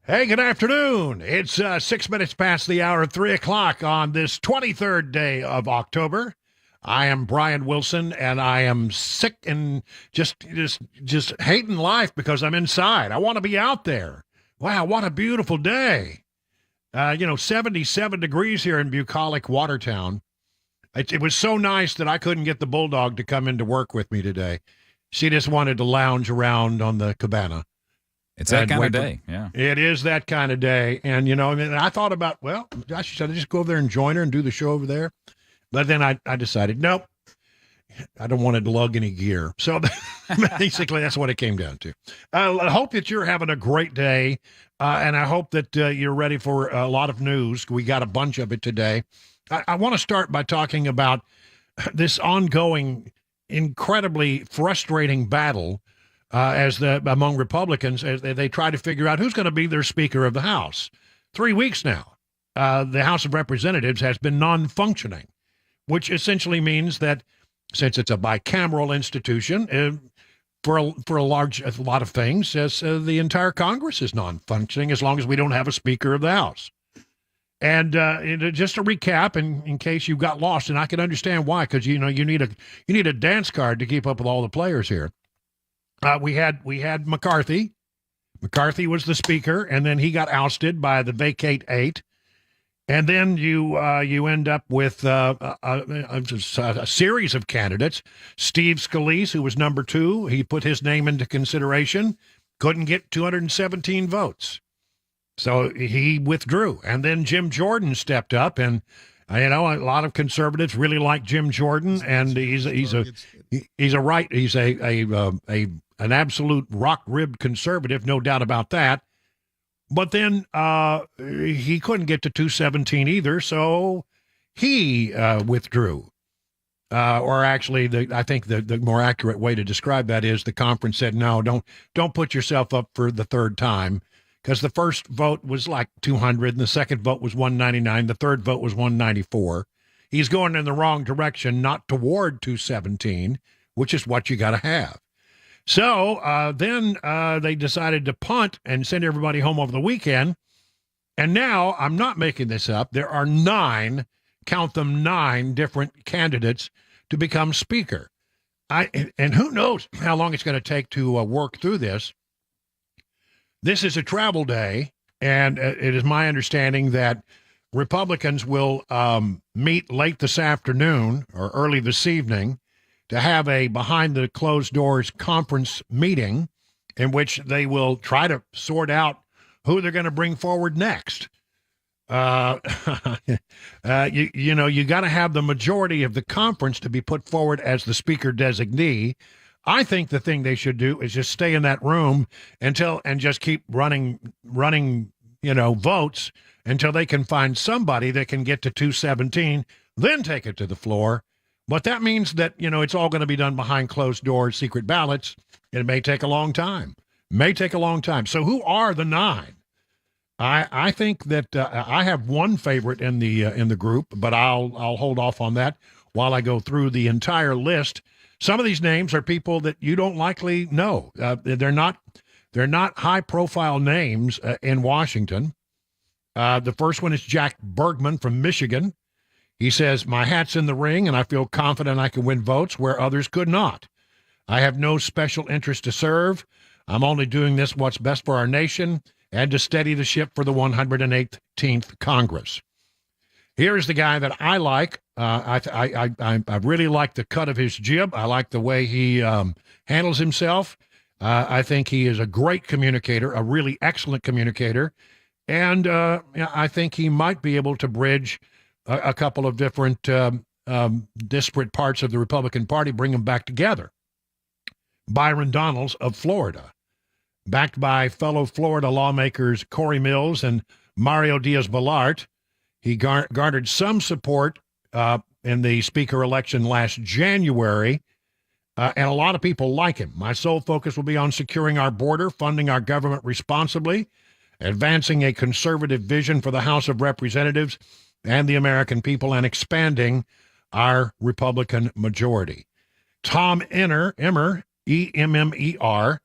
Hey, good afternoon. It's 6 minutes past the hour of 3 o'clock on this 23rd day of October. I am Brian Wilson, and I am sick and just hating life because I'm inside. I want to be out there. Wow, what a beautiful day. 77 degrees here in bucolic Watertown. It was so nice that I couldn't get the bulldog to come into work with me today. She just wanted to lounge around on the cabana. It's that kind of day, yeah. It is that kind of day. And, I thought about, well, gosh, should I just go over there and join her and do the show over there? But then I decided, nope, I don't want to lug any gear. So basically, that's what it came down to. I hope that you're having a great day, and I hope that you're ready for a lot of news. We got a bunch of it today. I want to start by talking about this ongoing, incredibly frustrating battle among Republicans as they try to figure out who's going to be their Speaker of the House. 3 weeks now, the House of Representatives has been non-functioning, which essentially means that since it's a bicameral institution, for a lot of things, the entire Congress is non-functioning as long as we don't have a Speaker of the House. And just to recap, in case you got lost, and I can understand why, because you need a dance card to keep up with all the players here. We had McCarthy. McCarthy was the speaker, and then he got ousted by the vacate 8. And then you end up with a series of candidates. Steve Scalise, who was number 2, he put his name into consideration, couldn't get 217 votes. So he withdrew. And then Jim Jordan stepped up, and a lot of conservatives really like Jim Jordan, and he's an absolute rock-ribbed conservative, no doubt about that. But then he couldn't get to 217 either, so he withdrew. Or actually, I think the more accurate way to describe that is the conference said, no, don't put yourself up for the third time, because the first vote was like 200, and the second vote was 199, the third vote was 194. He's going in the wrong direction, not toward 217, which is what you got to have. So then they decided to punt and send everybody home over the weekend. And now, I'm not making this up, there are 9 different candidates to become Speaker. And who knows how long it's going to take to work through this. This is a travel day, and it is my understanding that Republicans will meet late this afternoon or early this evening to have a behind-the-closed-doors conference meeting in which they will try to sort out who they're going to bring forward next. You got to have the majority of the conference to be put forward as the speaker designee. I think the thing they should do is just stay in that room and just keep running, votes until they can find somebody that can get to 217, then take it to the floor. But that means that, it's all going to be done behind closed doors, secret ballots. It may take a long time. So who are the 9? I think that I have one favorite in the group, but I'll hold off on that while I go through the entire list. Some of these names are people that you don't likely know. They're not high-profile names in Washington. The first one is Jack Bergman from Michigan. He says, my hat's in the ring, and I feel confident I can win votes where others could not. I have no special interest to serve. I'm only doing this what's best for our nation and to steady the ship for the 118th Congress. Here is the guy that I like. I really like the cut of his jib. I like the way he handles himself. I think he is a great communicator, a really excellent communicator. And I think he might be able to bridge a couple of different disparate parts of the Republican Party, bring them back together. Byron Donalds of Florida, backed by fellow Florida lawmakers Corey Mills and Mario Diaz-Balart. He garnered some support in the speaker election last January, and a lot of people like him. My sole focus will be on securing our border, funding our government responsibly, advancing a conservative vision for the House of Representatives and the American people, and expanding our Republican majority. Tom Emmer, E-M-M-E-R,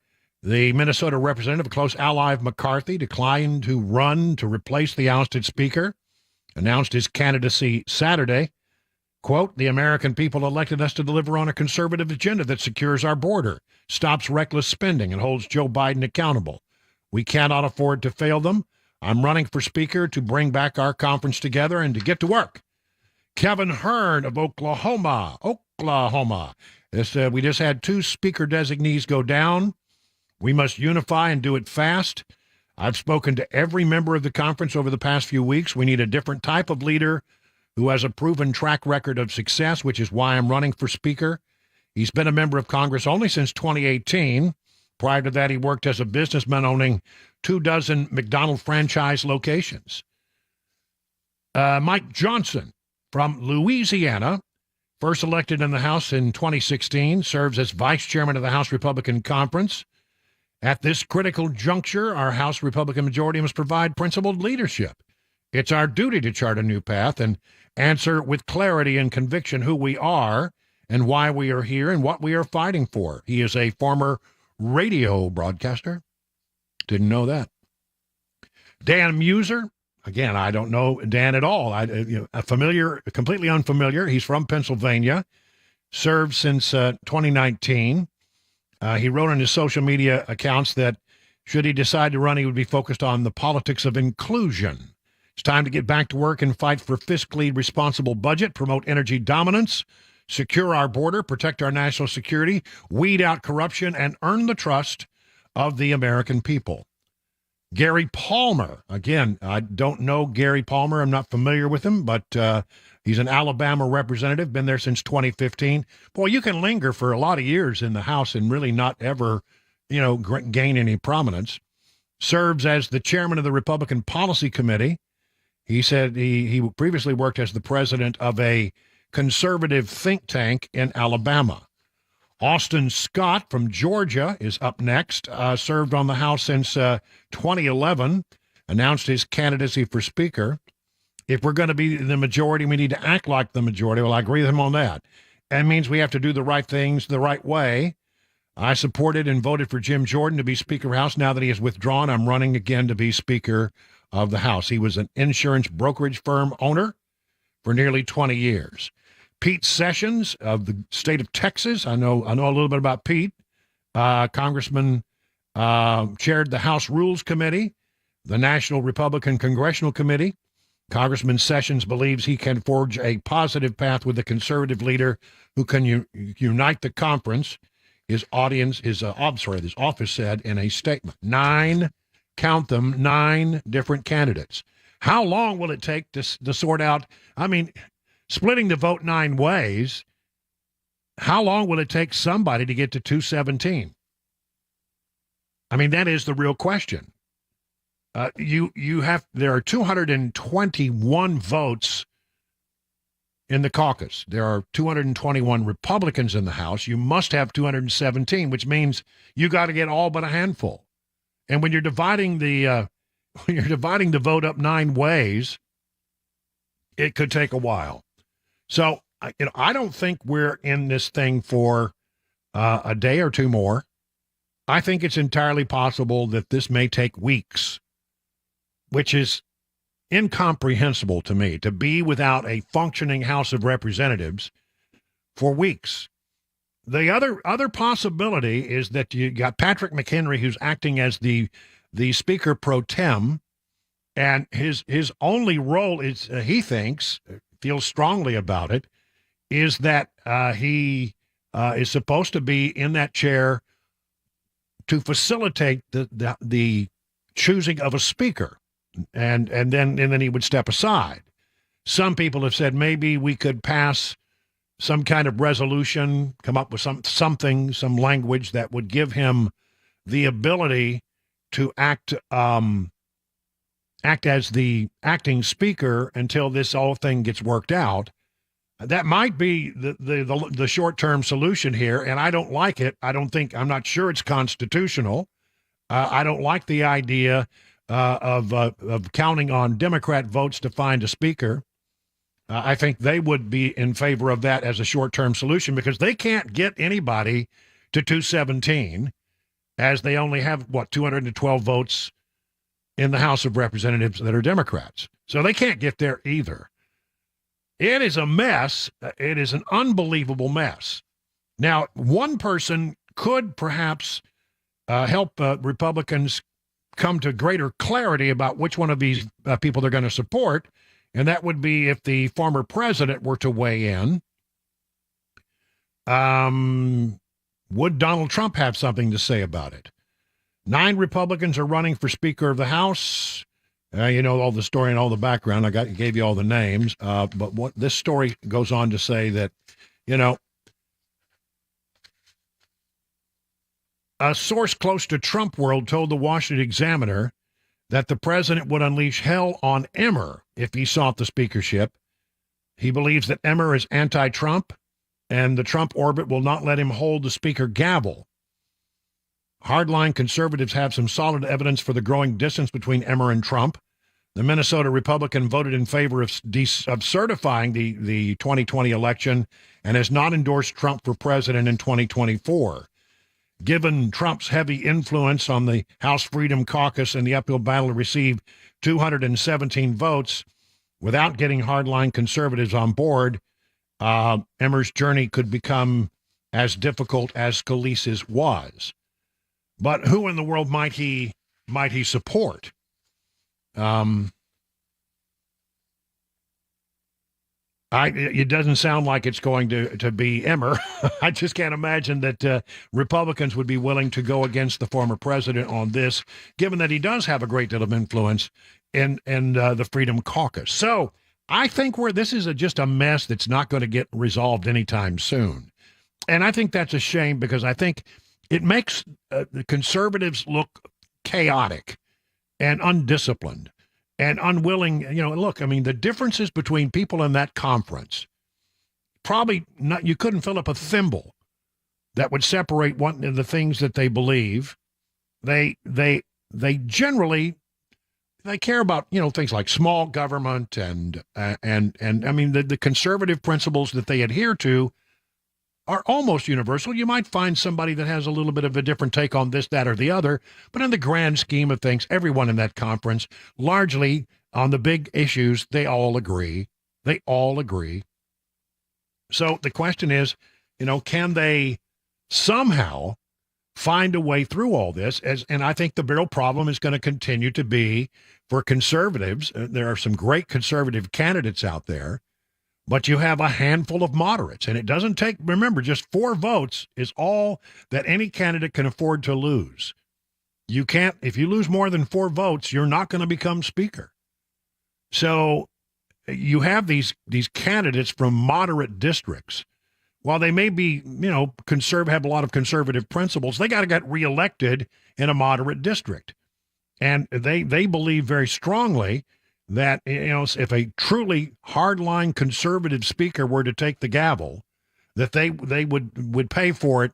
The Minnesota representative, a close ally of McCarthy, declined to run to replace the ousted speaker, announced his candidacy Saturday. Quote, the American people elected us to deliver on a conservative agenda that secures our border, stops reckless spending, and holds Joe Biden accountable. We cannot afford to fail them. I'm running for speaker to bring back our conference together and to get to work. Kevin Hern of Oklahoma. We just had 2 speaker designees go down. We must unify and do it fast. I've spoken to every member of the conference over the past few weeks. We need a different type of leader who has a proven track record of success, which is why I'm running for speaker. He's been a member of Congress only since 2018. Prior to that, he worked as a businessman owning 24 McDonald's franchise locations. Mike Johnson from Louisiana, first elected in the House in 2016, serves as vice chairman of the House Republican Conference. At this critical juncture, our House Republican majority must provide principled leadership. It's our duty to chart a new path and answer with clarity and conviction who we are and why we are here and what we are fighting for. He is a former radio broadcaster. Didn't know that. Dan Muser. Again, I don't know Dan at all. Completely unfamiliar. He's from Pennsylvania. Served since 2019. He wrote on his social media accounts that should he decide to run, he would be focused on the politics of inclusion. It's time to get back to work and fight for fiscally responsible budget, promote energy dominance, secure our border, protect our national security, weed out corruption, and earn the trust of the American people. Gary Palmer. Again, I don't know Gary Palmer. I'm not familiar with him, but he's an Alabama representative, been there since 2015. Boy, you can linger for a lot of years in the House and really not ever, gain any prominence. Serves as the chairman of the Republican Policy Committee. He said he previously worked as the president of a conservative think tank in Alabama. Austin Scott from Georgia is up next. Served on the House since 2011. Announced his candidacy for Speaker. If we're going to be the majority, we need to act like the majority. Well, I agree with him on that. That means we have to do the right things the right way. I supported and voted for Jim Jordan to be Speaker of the House. Now that he has withdrawn, I'm running again to be Speaker of the House. He was an insurance brokerage firm owner for nearly 20 years. Pete Sessions of the state of Texas. I know a little bit about Pete. Congressman, chaired the House Rules Committee, the National Republican Congressional Committee. Congressman Sessions believes he can forge a positive path with a conservative leader who can unite the conference. His office said in a statement. 9 different candidates. How long will it take to sort out? I mean, splitting the vote 9 ways, how long will it take somebody to get to 217? I mean, that is the real question. There are 221 votes in the caucus. There are 221 Republicans in the House. You must have 217, which means you got to get all but a handful. And when you're dividing the vote up 9 ways, it could take a while. So, I don't think we're in this thing for a day or 2 more. I think it's entirely possible that this may take weeks, which is incomprehensible to me, to be without a functioning House of Representatives for weeks. The other possibility is that you got Patrick McHenry, who's acting as the Speaker pro tem, and his only role is, he feels strongly about it, is that he is supposed to be in that chair to facilitate the choosing of a speaker, and then he would step aside. Some people have said maybe we could pass some kind of resolution, come up with some language that would give him the ability to act as the acting speaker until this whole thing gets worked out. That might be the short-term solution here, and I don't like it. I'm not sure it's constitutional. I don't like the idea of counting on Democrat votes to find a speaker. I think they would be in favor of that as a short-term solution because they can't get anybody to 217. as they only have, 212 votes in the House of Representatives that are Democrats. So they can't get there either. It is a mess. It is an unbelievable mess. Now, one person could perhaps help Republicans come to greater clarity about which one of these people they're going to support, and that would be if the former president were to weigh in. Would Donald Trump have something to say about it? 9 Republicans are running for Speaker of the House. You know all the story and all the background. Gave you all the names. But what this story goes on to say that, a source close to Trump world told the Washington Examiner that the president would unleash hell on Emmer if he sought the speakership. He believes that Emmer is anti-Trump, and the Trump orbit will not let him hold the speaker gavel. Hardline conservatives have some solid evidence for the growing distance between Emmer and Trump. The Minnesota Republican voted in favor of certifying the 2020 election and has not endorsed Trump for president in 2024. Given Trump's heavy influence on the House Freedom Caucus and the uphill battle to receive 217 votes without getting hardline conservatives on board, Emmer's journey could become as difficult as Scalise's was. But who in the world might he support? It doesn't sound like it's going to be Emmer. I just can't imagine that Republicans would be willing to go against the former president on this, given that he does have a great deal of influence in the Freedom Caucus. So I think this is just a mess that's not going to get resolved anytime soon. And I think that's a shame because I think it makes the conservatives look chaotic and undisciplined and unwilling. Look, I mean, the differences between people in that conference, probably not, you couldn't fill up a thimble that would separate one of the things that they believe. They generally, they care about, things like small government and I mean, the conservative principles that they adhere to are almost universal. You might find somebody that has a little bit of a different take on this, that, or the other, but in the grand scheme of things, everyone in that conference, largely on the big issues, they all agree. They all agree. So the question is, can they somehow find a way through all this? And I think the real problem is going to continue to be for conservatives. There are some great conservative candidates out there, but you have a handful of moderates, and it doesn't take, remember, just 4 votes is all that any candidate can afford to lose. You can't, if you lose more than 4 votes, you're not going to become speaker. So you have these candidates from moderate districts. While they may be, have a lot of conservative principles, they got to get reelected in a moderate district. And they believe very strongly that, if a truly hardline conservative speaker were to take the gavel, that they would pay for it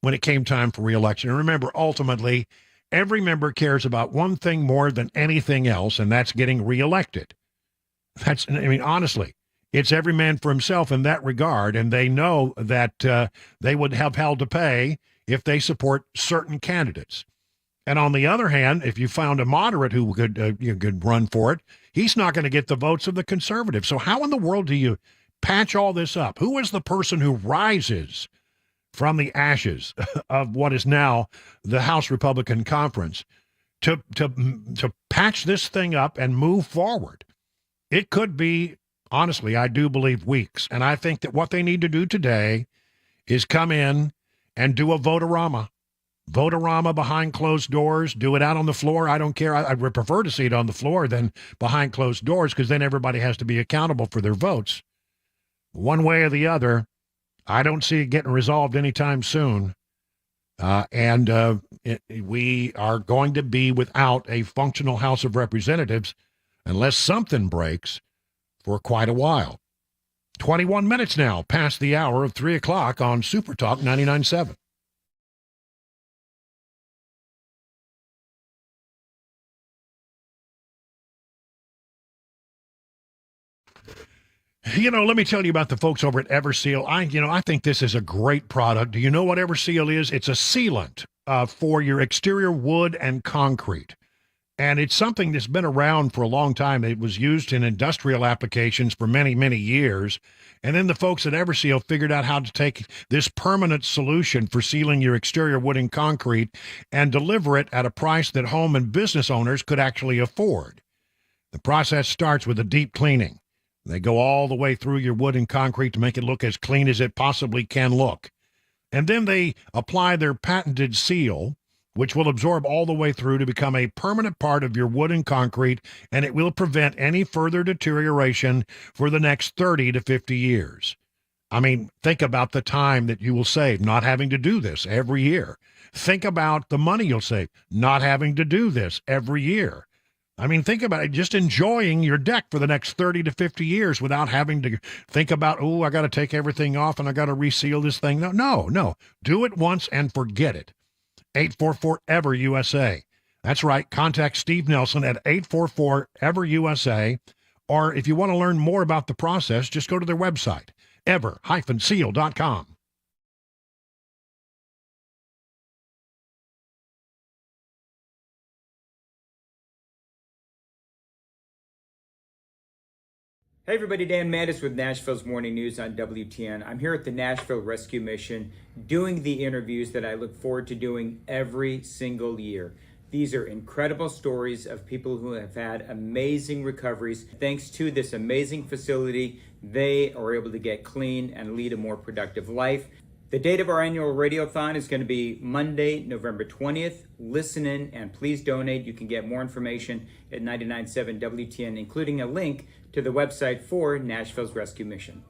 when it came time for reelection. And remember, ultimately, every member cares about one thing more than anything else, and that's getting reelected. Honestly, it's every man for himself in that regard, and they know that they would have hell to pay if they support certain candidates. And on the other hand, if you found a moderate who could run for it, he's not going to get the votes of the conservatives. So how in the world do you patch all this up? Who is the person who rises from the ashes of what is now the House Republican Conference to patch this thing up and move forward? It could be, honestly, I do believe, weeks. And I think that what they need to do today is come in and do a vote-a-rama. Vote-a-rama behind closed doors. Do it out on the floor. I don't care. I would prefer to see it on the floor than behind closed doors, because then everybody has to be accountable for their votes. One way or the other, I don't see it getting resolved anytime soon. We are going to be without a functional House of Representatives unless something breaks for quite a while. 21 minutes now past the hour of 3 o'clock on Super Talk 99.7. Let me tell you about the folks over at Everseal. I think this is a great product. Do you know what Everseal is? It's a sealant. for your exterior wood and concrete. And it's something that's been around for a long time. It was used in industrial applications for many, many years. And then the folks at Everseal figured out how to take this permanent solution for sealing your exterior wood and concrete and deliver it at a price that home and business owners could actually afford. The process starts with a deep cleaning. They go all the way through your wood and concrete to make it look as clean as it possibly can look. And then they apply their patented seal, which will absorb all the way through to become a permanent part of your wood and concrete, and it will prevent any further deterioration for the next 30 to 50 years. I mean, think about the time that you will save not having to do this every year. Think about the money you'll save not having to do this every year. I mean, think about it, just enjoying your deck for the next 30 to 50 years without having to think about, oh, I got to take everything off and I got to reseal this thing. No. Do it once and forget it. 844-EVER-USA. That's right. Contact Steve Nelson at 844-EVER-USA. Or if you want to learn more about the process, just go to their website, ever-seal.com. Hey everybody, Dan Mattis with Nashville's Morning News on WTN. I'm here at the Nashville Rescue Mission doing the interviews that I look forward to doing every single year. These are incredible stories of people who have had amazing recoveries. Thanks to this amazing facility, they are able to get clean and lead a more productive life. The date of our annual Radiothon is going to be Monday, November 20th. Listen in and please donate. You can get more information at 99.7 WTN, including a link to the website for Nashville's Rescue Mission.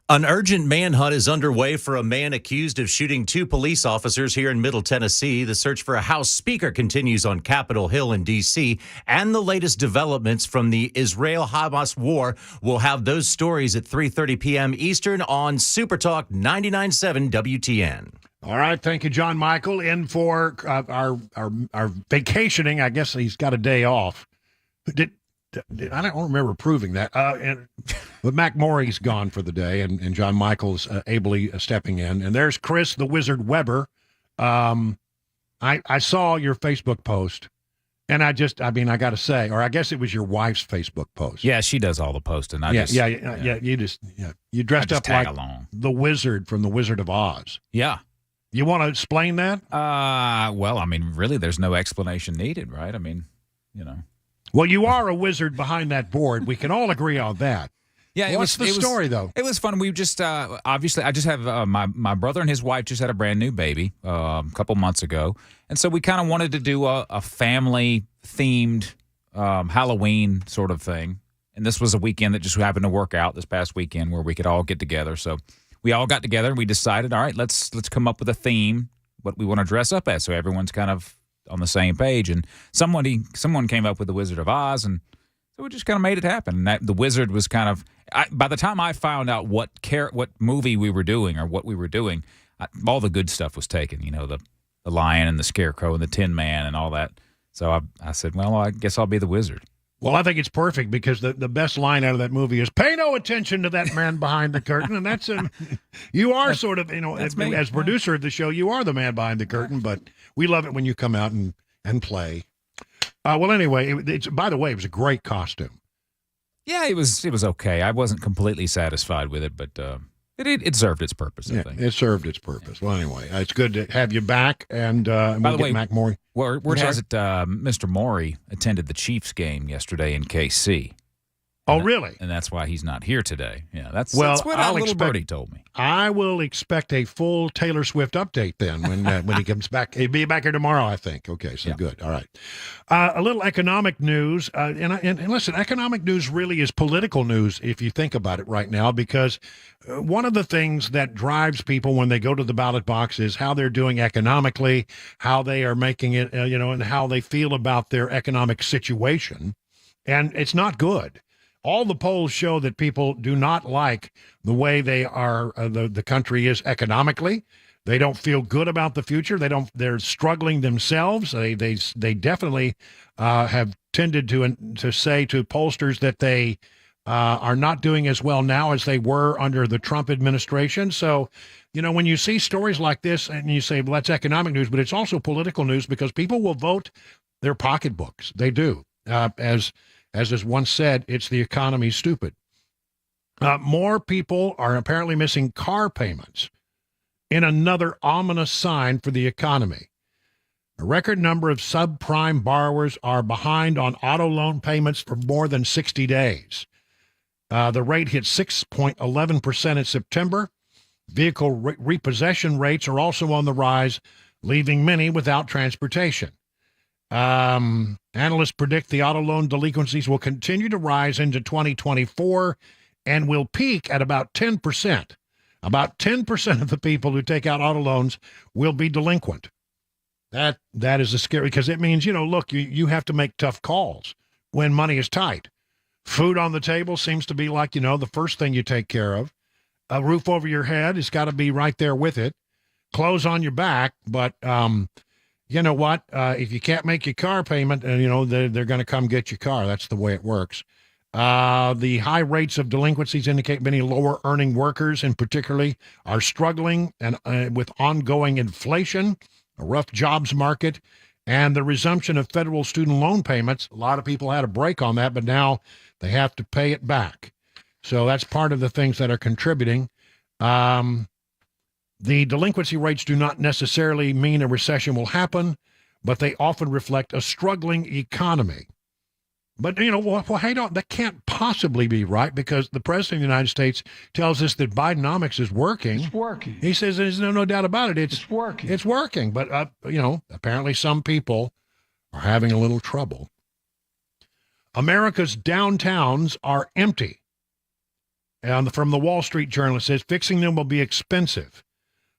An urgent manhunt is underway for a man accused of shooting two police officers here in Middle Tennessee. The search for a House Speaker continues on Capitol Hill in D.C. And the latest developments from the Israel-Hamas war. We'll have those stories at 3:30 p.m. Eastern on Super Talk 99.7 WTN. All right, thank you, John Michael. In for our vacationing. I guess he's got a day off. I don't remember proving that. But Mac Morey's gone for the day, and John Michael's ably stepping in. And there's Chris the Wizard Weber. I saw your Facebook post, And I got to say, or I guess it was your wife's Facebook post. Yeah, she does all the posting. You dressed up tag like along. the wizard from The Wizard of Oz. Yeah. You want to explain that? Well, I mean, really, there's no explanation needed, right? I mean, Well, you are a wizard behind that board. We can all agree on that. Yeah, What's the story, though? It was fun. We just obviously, I just have my brother and his wife just had a brand new baby a couple months ago, and so we kind of wanted to do a family themed Halloween sort of thing. And this was a weekend that just happened to work out this past weekend where we could all get together. So we all got together and we decided, all right, let's come up with a theme, what we want to dress up as, so everyone's kind of on the same page. And someone came up with the Wizard of Oz, and so we just kind of made it happen. And the wizard was kind of. By the time I found out what movie we were doing or what we were doing, all the good stuff was taken. The lion and the scarecrow and the Tin Man and all that. So I said, well, I guess I'll be the wizard. Well, I think it's perfect because the best line out of that movie is "Pay no attention to that man behind the curtain," and that's you are sort of as producer of the show, you are the man behind the curtain. But we love it when you come out and play. Well, anyway, by the way, it was a great costume. Yeah, it was okay. I wasn't completely satisfied with it, but it served its purpose, I think. It served its purpose. Well, anyway, it's good to have you back, and by the way, Mac Maury. Word has it Mr. Maury attended the Chiefs game yesterday in KC. Oh, really? And that's why he's not here today. Yeah, that's what little birdie told me. I will expect a full Taylor Swift update then when he comes back. He'll be back here tomorrow, I think. Okay, so good. All right. A little economic news. And listen, economic news really is political news if you think about it right now, because one of the things that drives people when they go to the ballot box is how they're doing economically, how they are making it, and how they feel about their economic situation. And it's not good. All the polls show that people do not like the way they are. The country is economically. They don't feel good about the future. They're struggling themselves. They definitely have tended to say to pollsters that they are not doing as well now as they were under the Trump administration. So, when you see stories like this and you say, well, that's economic news, but it's also political news because people will vote their pocketbooks. They do. As is once said, it's the economy, stupid. More people are apparently missing car payments in another ominous sign for the economy. A record number of subprime borrowers are behind on auto loan payments for more than 60 days. The rate hit 6.11% in September. Vehicle repossession rates are also on the rise, leaving many without transportation. Analysts predict the auto loan delinquencies will continue to rise into 2024 and will peak at about 10%. About 10% of the people who take out auto loans will be delinquent. That is a scary, because it means, look, you have to make tough calls when money is tight. Food on the table seems to be like, the first thing you take care of. A roof over your head has got to be right there with it. Clothes on your back, but you know what? If you can't make your car payment, they're going to come get your car. That's the way it works. The high rates of delinquencies indicate many lower-earning workers, in particularly, are struggling and with ongoing inflation, a rough jobs market, and the resumption of federal student loan payments. A lot of people had a break on that, but now they have to pay it back. So that's part of the things that are contributing. The delinquency rates do not necessarily mean a recession will happen, but they often reflect a struggling economy. But, that can't possibly be right, because the president of the United States tells us that Bidenomics is working. It's working. He says there's no doubt about it. It's working. It's working. But, apparently some people are having a little trouble. America's downtowns are empty. And from the Wall Street Journal, it says fixing them will be expensive.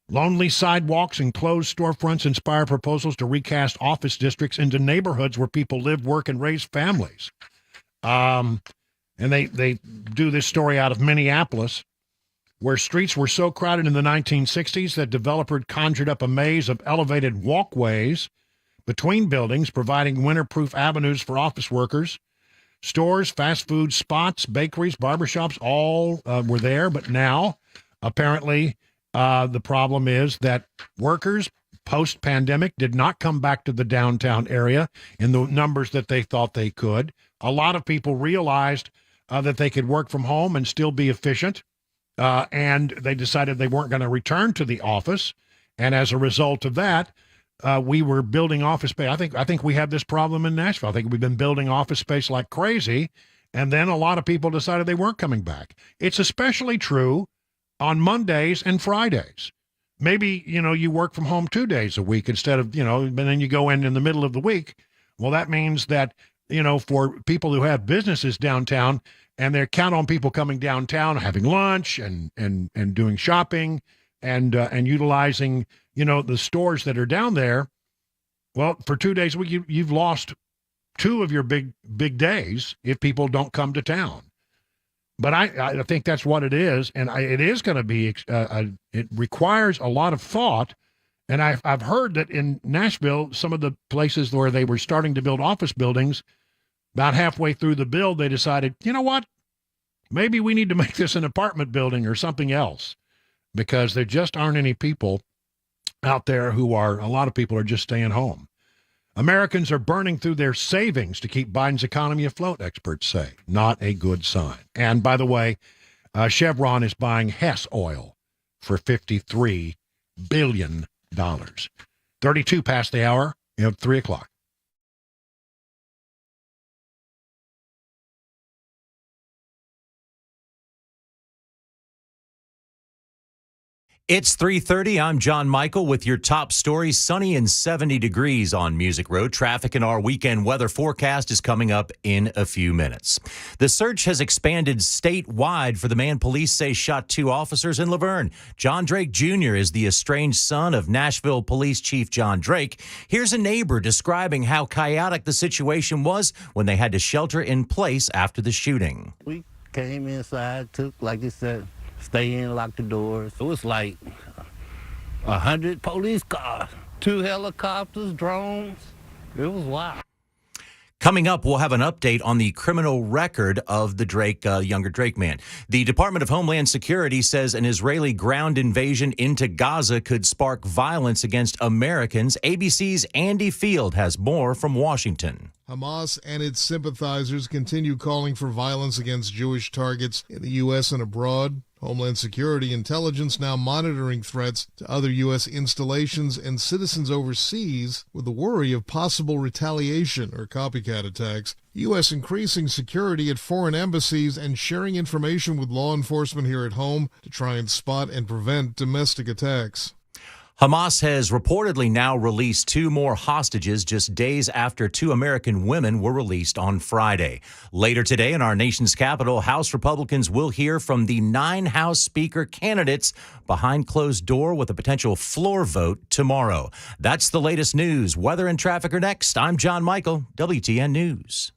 Lonely sidewalks and closed storefronts inspire proposals to recast office districts into neighborhoods where people live, work, and raise families. And they do this story out of Minneapolis, where streets were so crowded in the 1960s that developers conjured up a maze of elevated walkways between buildings, providing winter-proof avenues for office workers. Stores, fast food spots, bakeries, barbershops, all were there. But now, apparently, the problem is that workers, post-pandemic did not come back to the downtown area in the numbers that they thought they could. A lot of people realized that they could work from home and still be efficient, and they decided they weren't going to return to the office. And as a result of that, we were building office space. I think we have this problem in Nashville. I think we've been building office space like crazy, and then a lot of people decided they weren't coming back. It's especially true on Mondays and Fridays. Maybe, you work from home 2 days a week instead of, and then you go in the middle of the week. Well, that means that, for people who have businesses downtown and they count on people coming downtown, having lunch and doing shopping and utilizing, the stores that are down there. Well, for 2 days a week, you've lost 2 of your big days if people don't come to town. But I think that's what it is, and it is going to be. It requires a lot of thought, and I've heard that in Nashville, some of the places where they were starting to build office buildings, about halfway through the build, they decided, you know what, maybe we need to make this an apartment building or something else, because there just aren't any people out there a lot of people are just staying home. Americans are burning through their savings to keep Biden's economy afloat, experts say. Not a good sign. And by the way, Chevron is buying Hess oil for $53 billion. 32 past the hour, 3 o'clock. It's 3:30. I'm John Michael with your top stories. Sunny and 70 degrees on Music Road. Traffic and our weekend weather forecast is coming up in a few minutes. The search has expanded statewide for the man police say shot 2 officers in Laverne. John Drake Jr. is the estranged son of Nashville Police Chief John Drake. Here's a neighbor describing how chaotic the situation was when they had to shelter in place after the shooting. We came inside, took, like you said, stay in, lock the doors. It was like 100 police cars, 2 helicopters, drones. It was wild. Coming up, we'll have an update on the criminal record of the younger Drake man. The Department of Homeland Security says an Israeli ground invasion into Gaza could spark violence against Americans. ABC's Andy Field has more from Washington. Hamas and its sympathizers continue calling for violence against Jewish targets in the U.S. and abroad. Homeland Security intelligence now monitoring threats to other U.S. installations and citizens overseas with the worry of possible retaliation or copycat attacks. U.S. increasing security at foreign embassies and sharing information with law enforcement here at home to try and spot and prevent domestic attacks. Hamas has reportedly now released 2 more hostages just days after 2 American women were released on Friday. Later today in our nation's capital, House Republicans will hear from the 9 House Speaker candidates behind closed door with a potential floor vote tomorrow. That's the latest news. Weather and traffic are next. I'm John Michael, WTN News.